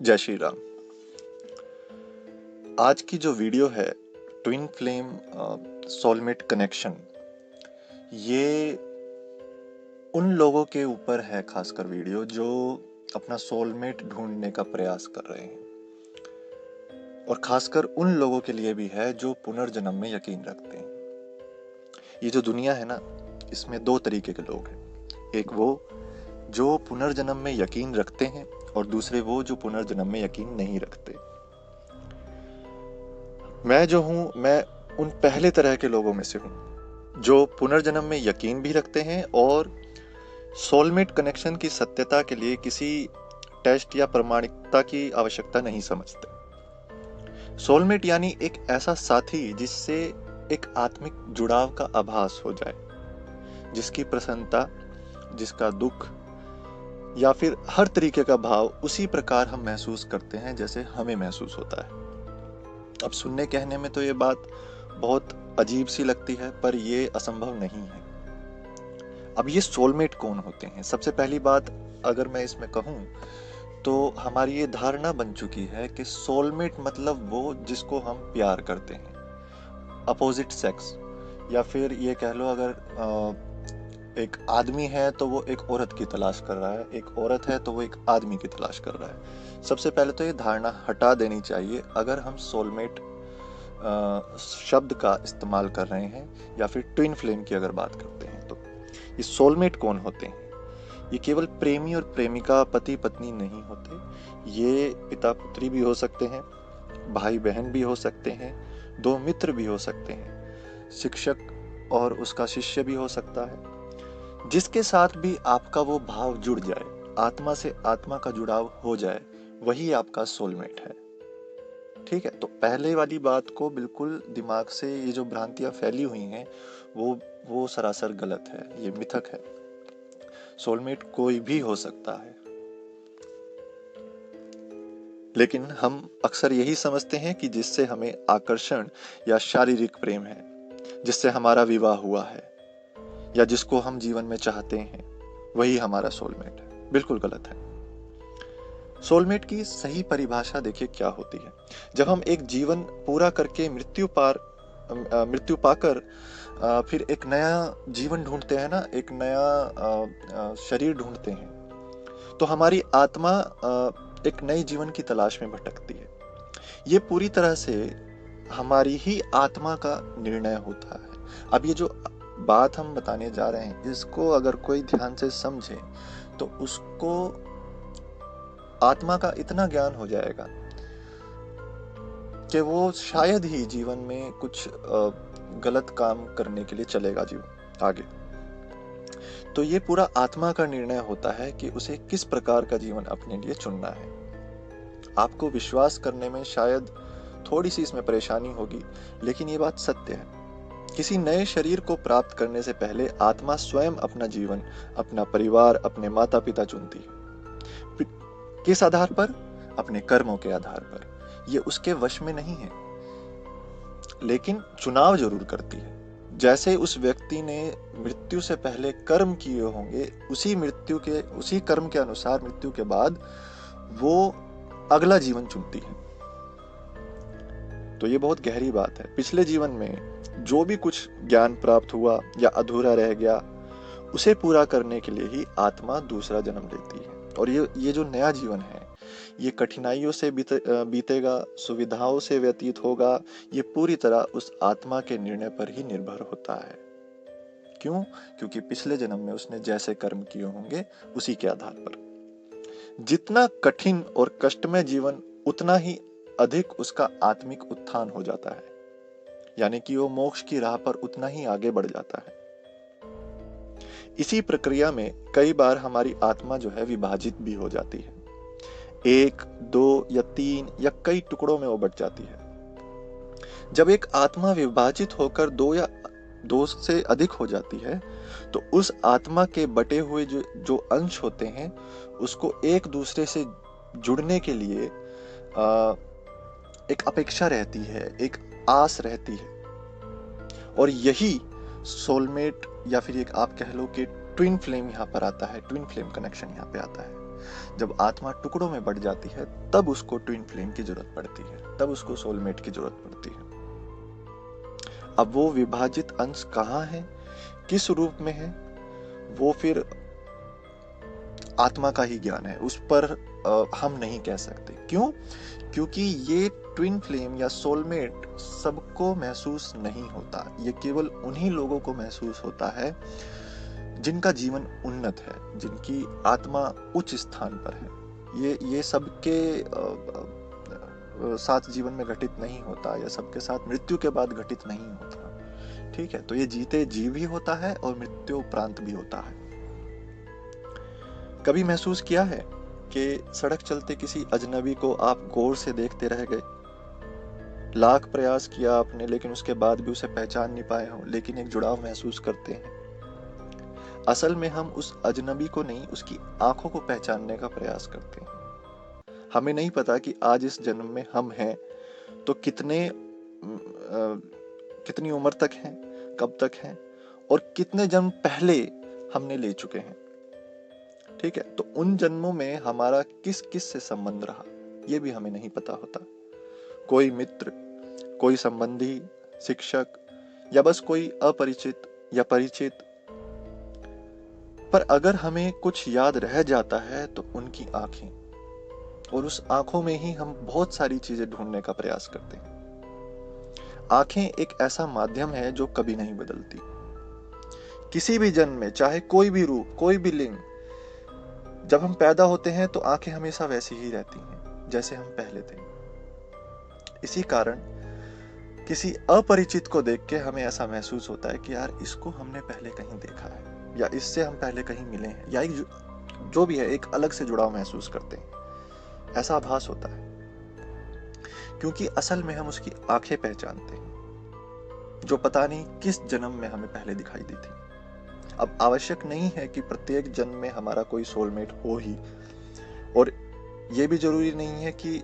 जय श्री राम। आज की जो वीडियो है ट्विन फ्लेम सोलमेट कनेक्शन, ये उन लोगों के ऊपर है खासकर वीडियो जो अपना सोलमेट ढूंढने का प्रयास कर रहे हैं, और खासकर उन लोगों के लिए भी है जो पुनर्जन्म में यकीन रखते हैं। ये जो दुनिया है ना, इसमें दो तरीके के लोग हैं। एक वो जो पुनर्जन्म में यकीन रखते हैं और दूसरे वो जो पुनर्जन्म में यकीन नहीं रखते। मैं जो हूँ, मैं उन पहले तरह के लोगों में से हूँ जो पुनर्जन्म में यकीन भी रखते हैं और सोलमेट कनेक्शन की सत्यता के लिए किसी टेस्ट या प्रमाणिकता की आवश्यकता नहीं समझते। सोलमेट यानी एक ऐसा साथी जिससे एक आत्मिक जुड़ाव का आभास हो जाए, जिसकी प्रसन्नता, जिसका दुख या फिर हर तरीके का भाव उसी प्रकार हम महसूस करते हैं जैसे हमें महसूस होता है। अब सुनने कहने में तो ये बात बहुत अजीब सी लगती है, पर ये असंभव नहीं है। अब ये सोलमेट कौन होते हैं? सबसे पहली बात अगर मैं इसमें कहूँ तो हमारी ये धारणा बन चुकी है कि सोलमेट मतलब वो जिसको हम प्यार करते हैं, अपोजिट सेक्स, या फिर ये कह लो अगर एक आदमी है तो वो एक औरत की तलाश कर रहा है, एक औरत है तो वो एक आदमी की तलाश कर रहा है। सबसे पहले तो ये धारणा हटा देनी चाहिए अगर हम सोलमेट शब्द का इस्तेमाल कर रहे हैं या फिर ट्विन फ्लेम की अगर बात करते हैं तो ये सोलमेट कौन होते हैं? ये केवल प्रेमी और प्रेमिका, पति पत्नी नहीं होते। ये पिता पुत्री भी हो सकते हैं, भाई बहन भी हो सकते हैं, दो मित्र भी हो सकते हैं, शिक्षक और उसका शिष्य भी हो सकता है। जिसके साथ भी आपका वो भाव जुड़ जाए, आत्मा से आत्मा का जुड़ाव हो जाए, वही आपका सोलमेट है। ठीक है, तो पहले वाली बात को बिल्कुल दिमाग से ये जो भ्रांतियां फैली हुई हैं वो सरासर गलत है, ये मिथक है। सोलमेट कोई भी हो सकता है, लेकिन हम अक्सर यही समझते हैं कि जिससे हमें आकर्षण या शारीरिक प्रेम है, जिससे हमारा विवाह हुआ है या जिसको हम जीवन में चाहते हैं, वही हमारा सोलमेट है। बिल्कुल गलत है। सोलमेट की सही परिभाषा देखिए क्या होती है। जब हम एक जीवन पूरा करके मृत्यु पाकर फिर एक नया जीवन ढूंढते हैं ना, एक नया शरीर ढूंढते हैं, तो हमारी आत्मा एक नए जीवन की तलाश में भटकती है। ये पूरी तरह से हमारी ही आत्मा का निर्णय होता है। अब ये जो बात हम बताने जा रहे हैं, इसको अगर कोई ध्यान से समझे तो उसको आत्मा का इतना ज्ञान हो जाएगा कि वो शायद ही जीवन में कुछ गलत काम करने के लिए चलेगा जीवन आगे। तो ये पूरा आत्मा का निर्णय होता है कि उसे किस प्रकार का जीवन अपने लिए चुनना है। आपको विश्वास करने में शायद थोड़ी सी इसमें परेशानी होगी, लेकिन ये बात सत्य है। किसी नए शरीर को प्राप्त करने से पहले आत्मा स्वयं अपना जीवन, अपना परिवार, अपने माता पिता चुनती है। किस आधार पर? अपने कर्मों के आधार पर। ये उसके वश में नहीं है, लेकिन चुनाव जरूर करती है। जैसे उस व्यक्ति ने मृत्यु से पहले कर्म किए होंगे, उसी कर्म के अनुसार मृत्यु के बाद वो अगला जीवन चुनती है। तो ये बहुत गहरी बात है। पिछले जीवन में जो भी कुछ ज्ञान प्राप्त हुआ या अधूरा रह गया, उसे पूरा करने के लिए ही आत्मा दूसरा जन्म लेती है। और ये जो नया जीवन है, ये कठिनाइयों से बीतेगा, सुविधाओं से व्यतीत होगा। ये पूरी तरह उस आत्मा के निर्णय पर ही निर्भर होता है। क्यों? क्योंकि पिछले जन्म में उसने जैसे कर्म किए होंगे उसी के आधार पर। जितना कठिन और कष्टमय जीवन, उतना ही अधिक उसका आत्मिक उत्थान हो जाता है, यानी कि वो मोक्ष की राह पर उतना ही आगे बढ़ जाता है। इसी प्रक्रिया में कई बार हमारी आत्मा जो है विभाजित भी हो जाती है। 1, 2 या 3 या कई टुकड़ों में वो बट जाती है। जब एक आत्मा विभाजित होकर 2 या 2 से अधिक हो जाती है, तो उस आत्मा के बटे हुए जो अंश होते हैं, उसको एक दूसरे से जुड़ने के लिए एक अपेक्षा रहती है, एक आस रहती है। और यही सोलमेट या फिर एक आप कह लो कि ट्विन फ्लेम यहाँ पर आता है, ट्विन फ्लेम कनेक्शन यहाँ पे आता है। जब आत्मा टुकड़ों में बढ़ जाती है तब उसको ट्विन फ्लेम की जरूरत पड़ती है, तब उसको सोलमेट की जरूरत पड़ती है। अब वो विभाजित अंश कहाँ है, किस रूप में है, वो फिर आत्मा का ही ज्ञान है, उस पर हम नहीं कह सकते। क्यों? क्योंकि ये ट्विन फ्लेम या सोलमेट सबको महसूस नहीं होता। ये केवल उन्हीं लोगों को महसूस होता है जिनका जीवन उन्नत है, जिनकी आत्मा उच्च स्थान पर है। ये सबके साथ जीवन में घटित नहीं होता, या सबके साथ मृत्यु के बाद घटित नहीं होता। ठीक है, तो ये जीते जी भी होता है और मृत्यु उपरांत भी होता है। कभी महसूस किया है कि सड़क चलते किसी अजनबी को आप गौर से देखते रह गए, लाख प्रयास किया आपने लेकिन उसके बाद भी उसे पहचान नहीं पाए हो, लेकिन एक जुड़ाव महसूस करते हैं। असल में हम उस अजनबी को नहीं, उसकी आंखों को पहचानने का प्रयास करते हैं। हमें नहीं पता कि आज इस जन्म में हम हैं तो कितनी उम्र तक हैं, कब तक हैं, और कितने जन्म पहले हमने ले चुके हैं। ठीक है, तो उन जन्मों में हमारा किस किस से संबंध रहा, ये भी हमें नहीं पता होता। कोई मित्र, कोई संबंधी, शिक्षक, या बस कोई अपरिचित या परिचित। पर अगर हमें कुछ याद रह जाता है तो उनकी आंखें, और उस आंखों में ही हम बहुत सारी चीजें ढूंढने का प्रयास करते हैं। आंखें एक ऐसा माध्यम है जो कभी नहीं बदलती। किसी भी जन्म में, चाहे कोई भी रूप, कोई भी लिंग, जब हम पैदा होते हैं तो आंखें हमेशा वैसी ही रहती हैं जैसे हम पहले थे। इसी कारण किसी अपरिचित को देख के हमें ऐसा महसूस होता है कि यार इसको हमने पहले कहीं देखा है, या इससे हम पहले कहीं मिले हैं, या एक जो भी है, एक अलग से जुड़ाव महसूस करते हैं। ऐसा आभास होता है क्योंकि असल में हम उसकी आंखें पहचानते हैं, जो पता नहीं किस जन्म में हमें पहले दिखाई दी थी। अब आवश्यक नहीं है कि प्रत्येक जन्म में हमारा कोई सोलमेट हो ही, और यह भी जरूरी नहीं है कि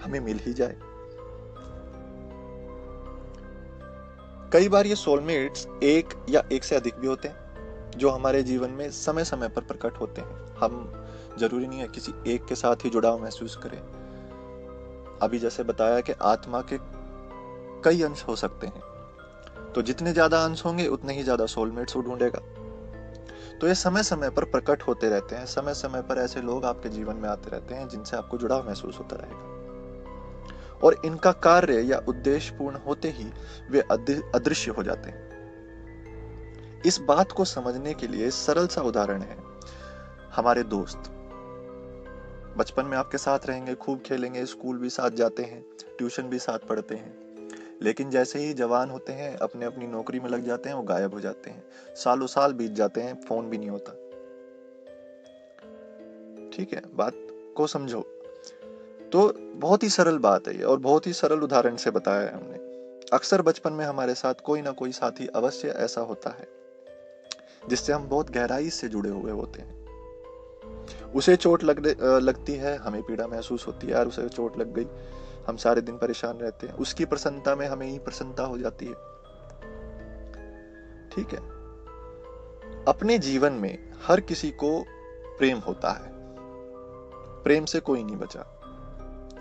हमें मिल ही जाए। कई बार ये सोलमेट्स एक या एक से अधिक भी होते हैं, जो हमारे जीवन में समय समय पर प्रकट होते हैं। हम जरूरी नहीं है किसी एक के साथ ही जुड़ाव महसूस करें। अभी जैसे बताया कि आत्मा के कई अंश हो सकते हैं, तो जितने ज्यादा अंश होंगे उतने ही ज्यादा सोलमेट्स वो ढूंढेगा। तो ये समय समय पर प्रकट होते रहते हैं। समय समय पर ऐसे लोग आपके जीवन में आते रहते हैं जिनसे आपको जुड़ाव महसूस होता रहेगा, और इनका कार्य या उद्देश्य पूर्ण होते ही वे अदृश्य हो जाते हैं। इस बात को समझने के लिए सरल सा उदाहरण है हमारे दोस्त। बचपन में आपके साथ रहेंगे, खूब खेलेंगे, स्कूल भी साथ जाते हैं, ट्यूशन भी साथ पढ़ते हैं, लेकिन जैसे ही जवान होते हैं, अपने अपनी नौकरी में लग जाते हैं, वो गायब हो जाते हैं। सालों साल बीत जाते हैं, फोन भी नहीं होता। ठीक है, बात को समझो। तो बहुत ही सरल बात है ये, और बहुत ही सरल उदाहरण से बताया है हमने। अक्सर बचपन में हमारे साथ कोई ना कोई साथी अवश्य ऐसा होता है जिससे हम बहुत गहराई से जुड़े हुए होते हैं। उसे चोट लगती है, हमें पीड़ा महसूस होती है, यार उसे चोट लग गई, हम सारे दिन परेशान रहते हैं। उसकी प्रसन्नता में हमें ही प्रसन्नता हो जाती है। ठीक है, अपने जीवन में हर किसी को प्रेम होता है। प्रेम से कोई नहीं बचा।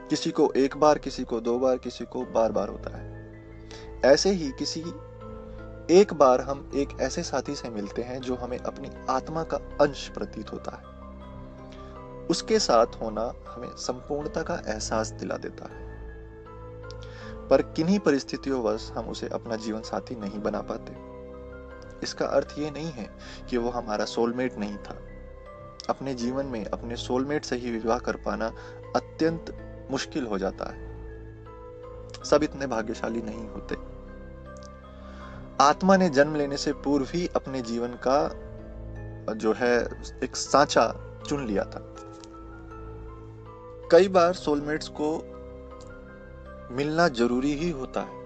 किसी को एक बार, किसी को दो बार, किसी को बार बार होता है। ऐसे ही एक बार हम एक ऐसे साथी से मिलते हैं जो हमें अपनी आत्मा का अंश प्रतीत होता है। उसके साथ होना हमें संपूर्णता का एहसास दिला देता है। पर किन्हीं परिस्थितियों वश हम उसे अपना जीवन साथी नहीं बना पाते। इसका अर्थ ये नहीं है कि वो हमारा सोलमेट नहीं था। अपने जीवन में अपने सोलमेट से ही विवाह कर पाना अत्यंत मुश्किल हो जाता है। सब इतने भाग्यशाली नहीं होते। आत्मा ने जन्म लेने से पूर्व ही अपने जीवन का जो है एक सांचा चुन लिया था। कई बार सोलमेट्स को मिलना जरूरी ही होता है,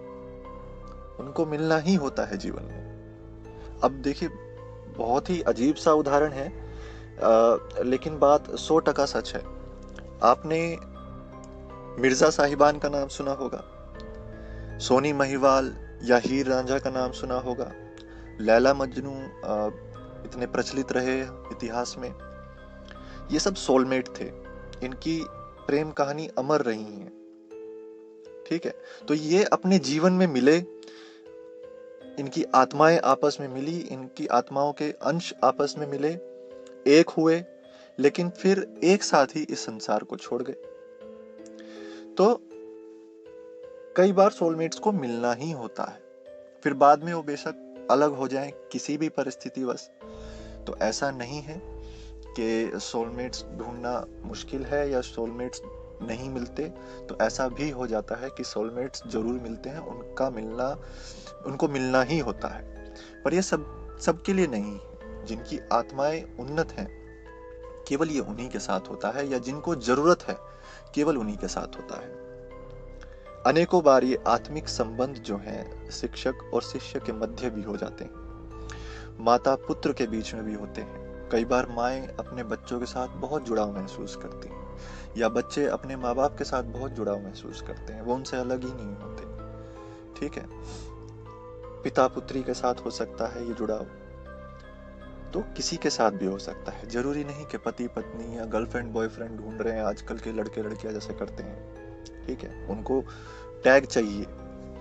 उनको मिलना ही होता है जीवन में। अब देखिए, बहुत ही अजीब सा उदाहरण है, लेकिन बात 100% सच है। आपने मिर्जा साहिबान का नाम सुना होगा, सोनी महिवाल या हीर रांझा का नाम सुना होगा, लैला मजनू इतने प्रचलित रहे इतिहास में। ये सब सोलमेट थे, इनकी प्रेम कहानी अमर रही है। ठीक है, तो ये अपने जीवन में मिले, इनकी आत्माएं आपस में मिली, इनकी आत्माओं के अंश आपस में मिले, एक हुए, लेकिन फिर एक साथ ही इस संसार को छोड़ गए। तो कई बार सोलमेट्स को मिलना ही होता है, फिर बाद में वो बेशक अलग हो जाएं किसी भी परिस्थितिवश। तो ऐसा नहीं है कि सोलमेट्स ढूंढना मुश्किल है या सोलमेट्स नहीं मिलते। तो ऐसा भी हो जाता है कि सोलमेट्स जरूर मिलते हैं, उनको मिलना ही होता है। पर ये सबके लिए नहीं है। जिनकी आत्माएं उन्नत हैं, केवल ये उन्हीं के साथ होता है, या जिनको जरूरत है केवल उन्हीं के साथ होता है। अनेकों बार ये आत्मिक संबंध जो हैं शिक्षक और शिष्य के मध्य भी हो जाते हैं, माता पुत्र के बीच में भी होते हैं। कई बार माएँ अपने बच्चों के साथ बहुत जुड़ाव महसूस करती हैं, या बच्चे अपने माँ बाप के साथ बहुत जुड़ाव महसूस करते हैं, वो उनसे अलग ही नहीं होते। ठीक है, पिता पुत्री के साथ हो सकता है ये जुड़ाव, तो किसी के साथ भी हो सकता है। जरूरी नहीं कि पति पत्नी या गर्लफ्रेंड बॉयफ्रेंड ढूंढ रहे हैं आजकल के लड़के लड़कियां जैसे करते हैं। ठीक है, उनको टैग चाहिए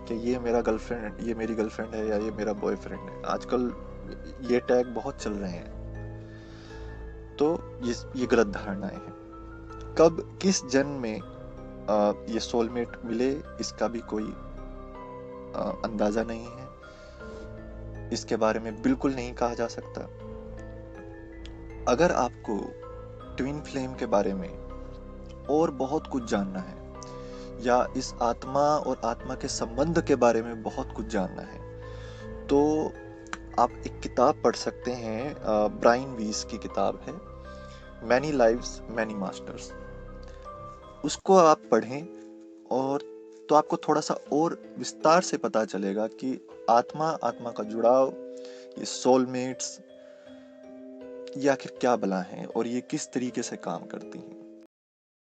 कि ये मेरा गर्लफ्रेंड, ये मेरी गर्लफ्रेंड है, या ये मेरा बॉयफ्रेंड है। आजकल ये टैग बहुत चल रहे हैं। तो ये गलत धारणाएं हैं। कब किस जन्म में ये सोलमेट मिले, इसका भी कोई अंदाजा नहीं है, इसके बारे में बिल्कुल नहीं कहा जा सकता। अगर आपको ट्विन फ्लेम के बारे में और बहुत कुछ जानना है, या इस आत्मा और आत्मा के संबंध के बारे में बहुत कुछ जानना है, तो आप एक किताब पढ़ सकते हैं। ब्रायन वीस की किताब है मैनी लाइव्स मैनी मास्टर्स। उसको आप पढ़ें, और तो आपको थोड़ा सा और विस्तार से पता चलेगा कि आत्मा आत्मा का जुड़ाव, ये सोलमेट्स ये आखिर क्या बला हैं और ये किस तरीके से काम करती हैं।